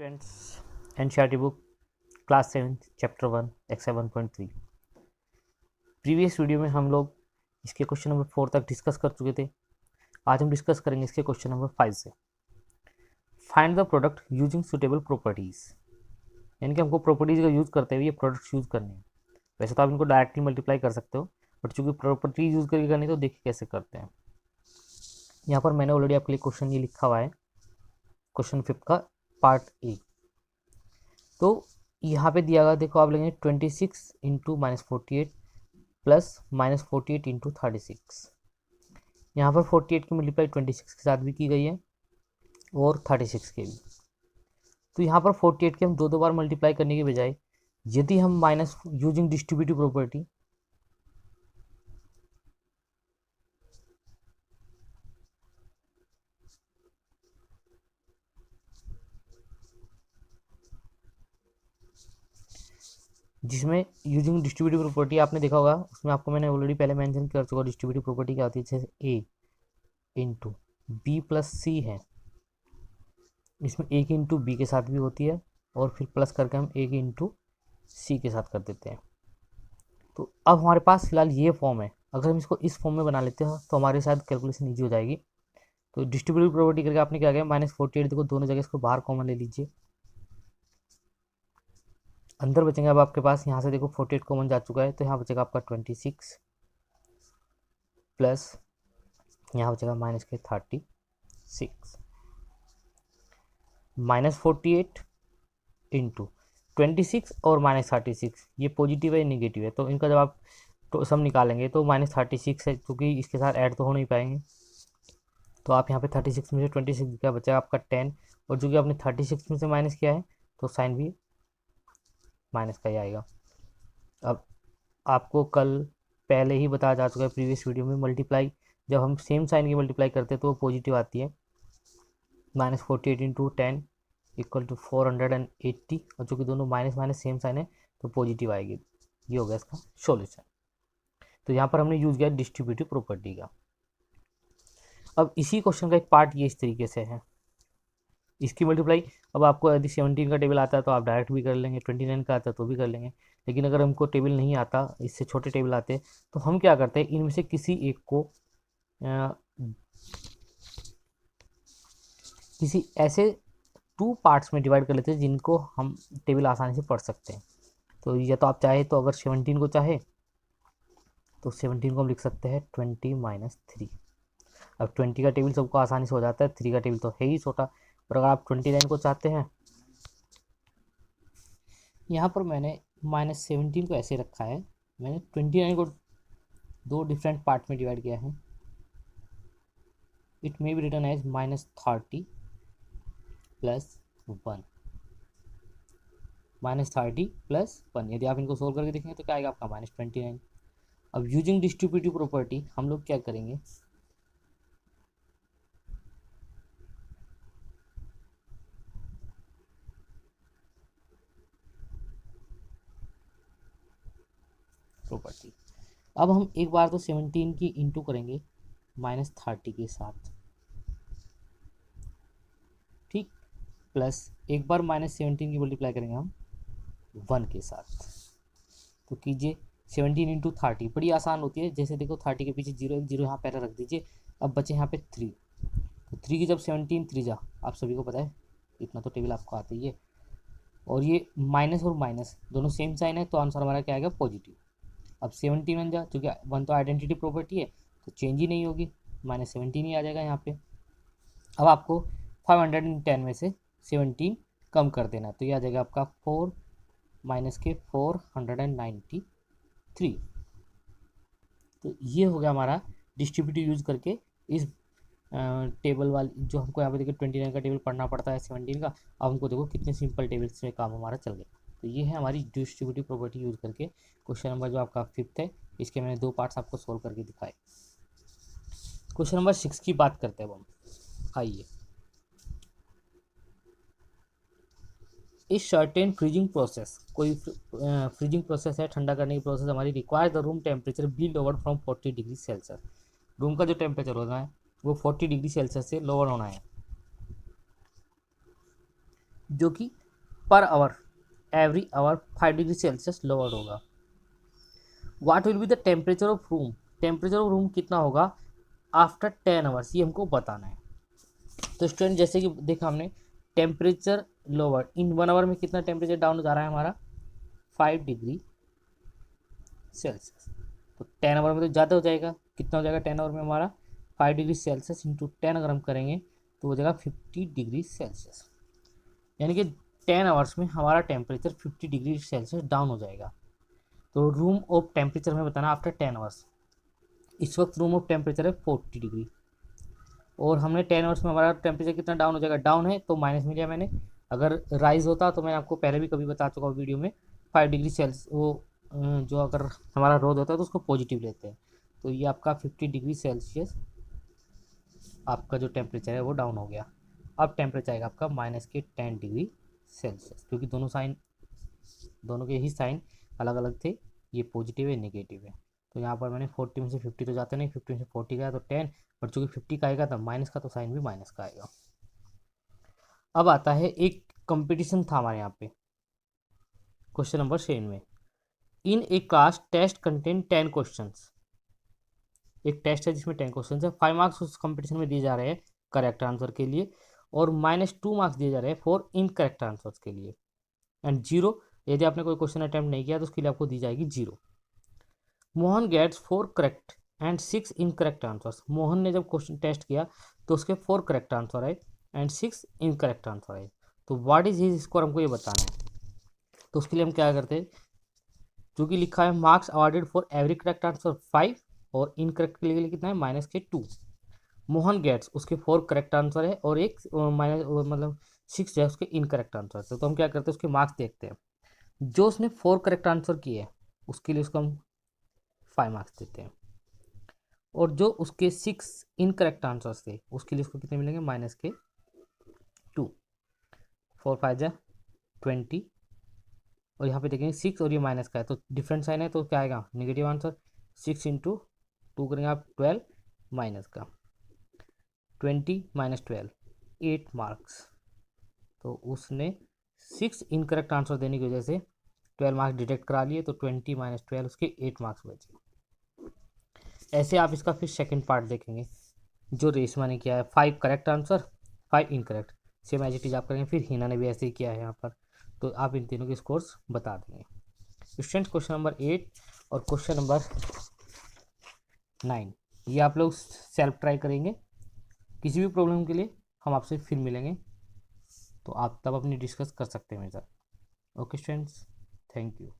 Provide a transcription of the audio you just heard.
Students, NCERT book class 7 chapter 1 exercise 1.3। Previous video में हम लोग इसके क्वेश्चन नंबर 4 तक डिस्कस कर चुके थे। आज हम डिस्कस करेंगे इसके क्वेश्चन नंबर 5 से। Find the product using suitable properties, यानी कि हमको प्रॉपर्टीज का यूज करते हुए ये प्रोडक्ट्स यूज करने हैं। वैसे तो आप इनको डायरेक्टली मल्टीप्लाई कर सकते हो, बट चूंकि प्रॉपर्टीज यूज करके करनी तो देखिए कैसे करते हैं। यहाँ पर मैंने ऑलरेडी आपके लिए क्वेश्चन ये लिखा हुआ है, क्वेश्चन 5 का पार्ट ए। तो यहाँ पे दिया गया, देखो आप लेंगे 26 इंटू -48 प्लस -48 इंटू 36। यहाँ पर 48 की मल्टीप्लाई 26 के साथ भी की गई है और 36 के भी। तो यहाँ पर 48 के हम दो बार मल्टीप्लाई करने के बजाय यदि हम माइनस यूजिंग डिस्ट्रीब्यूटिव प्रॉपर्टी जिसमें यूजिंग डिस्ट्रीब्यूटिव प्रॉपर्टी आपने देखा होगा, उसमें आपको मैंने ऑलरेडी पहले मेंशन कर चुका। डिस्ट्रीब्यूटिव प्रॉपर्टी क्या होती है, जैसे ए इंटू बी प्लस सी है, इसमें ए की इंटू बी के साथ भी होती है और फिर प्लस करके हम ए की इंटू सी के साथ कर देते हैं। तो अब हमारे पास फिलहाल ये फॉर्म है। अगर हम इसको इस फॉर्म में बना लेते हैं तो हमारे साथ कैलकुलेशन ईजी हो जाएगी। तो डिस्ट्रीब्यूटिव प्रॉपर्टी करके आपने क्या किया, -48, देखो दोनों जगह इसको बाहर कॉमन ले लीजिए, अंदर बचेंगे। अब आपके पास यहाँ से देखो 48 कॉमन जा चुका है, तो यहाँ बचेगा आपका 26 प्लस यहाँ बचेगा माइनस के 36 -48 इंटू 26 और -36, ये पॉजिटिव है नेगेटिव है, तो इनका जब आप तो सम निकालेंगे तो -36 है, क्योंकि इसके साथ ऐड तो हो नहीं पाएंगे। तो आप यहाँ पे 36 में से 26 क्या बचेगा आपका 10, और जो कि आपने 36 में से माइनस किया है तो साइन भी माइनस का ही आएगा। अब आपको कल पहले ही बताया जा चुका है प्रीवियस वीडियो में, मल्टीप्लाई जब हम सेम साइन की मल्टीप्लाई करते हैं तो वो पॉजिटिव आती है। -48 इंटू 10 इक्वल टू 480, और जो कि दोनों माइनस माइनस सेम साइन है तो पॉजिटिव आएगी। ये हो गया इसका सॉल्यूशन। तो यहाँ पर हमने यूज किया डिस्ट्रीब्यूटिव प्रॉपर्टी का। अब इसी क्वेश्चन का एक पार्ट ये इस तरीके से है, इसकी मल्टीप्लाई। अब आपको यदि 17 का टेबल आता है तो आप डायरेक्ट भी कर लेंगे, 29 का आता है तो भी कर लेंगे। लेकिन अगर हमको टेबल नहीं आता, इससे छोटे टेबल आते हैं, तो हम क्या करते हैं, इनमें से किसी एक को किसी ऐसे 2 पार्ट्स में डिवाइड कर लेते हैं जिनको हम टेबल आसानी से पढ़ सकते हैं। तो या तो आप चाहे तो अगर 17 को चाहे तो 17 को हम लिख सकते हैं 20 - 3। अब 20 का टेबल सबको आसानी से हो जाता है, 3 का टेबल तो है ही छोटा। और अगर आप 29 को चाहते हैं, यहाँ पर मैंने -17 को ऐसे रखा है, मैंने 29 को 2 डिफरेंट पार्ट में डिवाइड किया है। It may be written as -30 plus 1, -30 plus 1। यदि आप इनको सोल्व करके देखेंगे तो क्या आएगा आपका -29। अब यूजिंग डिस्ट्रीब्यूटिव प्रॉपर्टी हम लोग क्या करेंगे, प्रॉपर्टी। अब हम एक बार तो 17 की इंटू करेंगे -30 के साथ, ठीक, प्लस एक बार -17 की मल्टीप्लाई करेंगे हम 1 के साथ। तो कीजिए 17 इंटू 30, बड़ी आसान होती है। जैसे देखो 30 के पीछे 0 1 0 यहाँ पहले रख दीजिए। अब बचे यहाँ पे 3, तो 3 की जब 17 3 जा, आप सभी को पता है, इतना तो टेबल आपको आता ही है। और ये माइनस और माइनस दोनों सेम साइन है, तो आंसर हमारा क्या आएगा, पॉजिटिव। अब 17 बन जा, क्योंकि 1 तो आइडेंटिटी प्रॉपर्टी है तो चेंज ही नहीं होगी, -17 ही आ जाएगा यहाँ पे। अब आपको 510 में से 17 कम कर देना, तो ये आ जाएगा आपका 4 माइनस के 493। तो ये हो गया हमारा डिस्ट्रीब्यूटिव यूज करके इस टेबल वाली, जो हमको यहाँ पे देखिए 29 का टेबल पढ़ना पड़ता है 17 का। अब हमको देखो कितने सिंपल टेबल्स में काम हमारा चल गया। तो ये है हमारी डिस्ट्रीब्यूटिव प्रॉपर्टी यूज करके क्वेश्चन नंबर जो आपका 5th है, इसके मैंने 2 पार्ट्स आपको सोल्व करके दिखाए। क्वेश्चन नंबर 6 की बात करते हैं अब हम, आइए। इस सर्टेन फ्रीजिंग प्रोसेस, कोई फ्रीजिंग प्रोसेस है, ठंडा करने की प्रोसेस हमारी, require the room temperature be lower from 40 degree Celsius. Room का जो टेम्परेचर होना है वो 40 डिग्री सेल्सियस से लोअर होना है। जो कि पर hour every hour 5 degree Celsius lower होगा। What will be the temperature of room, temperature of room कितना होगा आफ्टर 10 आवर्स, ये हमको बताना है। तो स्टूडेंट जैसे कि देखा हमने टेम्परेचर लोअर इन 1 आवर में कितना टेम्परेचर डाउन जा रहा है हमारा 5 डिग्री सेल्सियस। तो 10 आवर में तो ज़्यादा हो जाएगा, कितना हो जाएगा 10 आवर में हमारा 5 डिग्री सेल्सियस इंटू 10 अगर हम करेंगे तो हो जाएगा 50 डिग्री सेल्सियस। यानी कि 10 आवर्स में हमारा टेम्परेचर 50 डिग्री सेल्सियस डाउन हो जाएगा। तो रूम ऑफ टेम्परेचर हमें बताना आफ्टर 10 आवर्स। इस वक्त रूम ऑफ टेम्परेचर है 40 डिग्री, और हमने 10 आवर्स में हमारा टेम्परेचर कितना डाउन हो जाएगा, डाउन है तो माइनस में लिया मैंने। अगर राइज होता तो मैं आपको पहले भी कभी बता चुका हूँ वीडियो में 5 डिग्री सेल्सियस वो जो अगर हमारा रोज होता है तो उसको पॉजिटिव लेते हैं। तो ये आपका 50 डिग्री सेल्सियस आपका जो टेम्परेचर है वो डाउन हो गया। अब टेम्परेचर आएगा आपका -10 डिग्री सेल्सियस, क्योंकि दोनों के ही साइन अलग अलग थे, ये पॉजिटिव है नेगेटिव है। तो यहाँ पर मैंने 40 में से 50 तो जाते नहीं, 50 में से 40 गया तो 10, और चूंकि 50 का आएगा तो माइनस का, तो साइन भी माइनस का आएगा। अब आता है एक कंपटीशन था हमारे यहाँ पे क्वेश्चन नंबर 7 में। इन ए क्लास टेस्ट कंटेन 10 क्वेश्चन, एक टेस्ट है जिसमें 10 क्वेश्चन है। 5 मार्क्स उस कंपटीशन में दिए जा रहे हैं करेक्ट आंसर के लिए, और -2 मार्क्स दिए जा रहे हैं फॉर इनकरेक्ट आंसर्स के लिए, एंड 0 यदि आपने कोई क्वेश्चन अटेम्प्ट नहीं किया तो उसके लिए आपको दी जाएगी 0। Mohan gets 4 correct and 6 incorrect answers. Mohan ने जब क्वेश्चन टेस्ट किया तो उसके 4 करेक्ट आंसर आए एंड 6 इनकरेक्ट आंसर आए। तो व्हाट इज हिज स्कोर, हमको ये बताना है। तो उसके लिए हम क्या करते हैं, जो कि लिखा है marks awarded for every correct answer 5, और इनकरेक्ट के लिए कितना है -2। मोहन गेट्स उसके 4 करेक्ट आंसर है और एक माइनस मतलब 6 है उसके इनकरेक्ट आंसर। तो हम क्या करते हैं उसके मार्क्स देखते हैं। जो उसने 4 करेक्ट आंसर किए उसके लिए उसको हम 5 मार्क्स देते हैं, और जो उसके 6 इनकरेक्ट आंसर्स थे उसके लिए उसको कितने मिलेंगे -2। 4 5 जा 20, और यहाँ पे देखेंगे 6 और ये माइनस का है तो डिफरेंट साइन है, तो क्या आएगा नेगेटिव आंसर। 6 इंटू 2 करेंगे आप 12, माइनस का 20 -12 8 मार्क्स। तो उसने 6 इनकरेक्ट आंसर देने की वजह से 12 मार्क्स डिटेक्ट करा लिए, तो 20 -12 उसके 8 मार्क्स बचे। ऐसे आप इसका फिर सेकंड पार्ट देखेंगे जो रेशमा ने किया है, 5 correct answer 5 incorrect, same as it is आप करेंगे। फिर हिना ने भी ऐसे ही किया है यहाँ पर, तो आप इन तीनों के स्कोर्स बता देंगे। स्टूडेंट्स क्वेश्चन नंबर 8 और क्वेश्चन नंबर 9 ये आप लोग सेल्फ ट्राई करेंगे। किसी भी प्रॉब्लम के लिए हम आपसे फिर मिलेंगे, तो आप तब अपनी डिस्कस कर सकते हैं मेरे साथ। Okay students, thank you.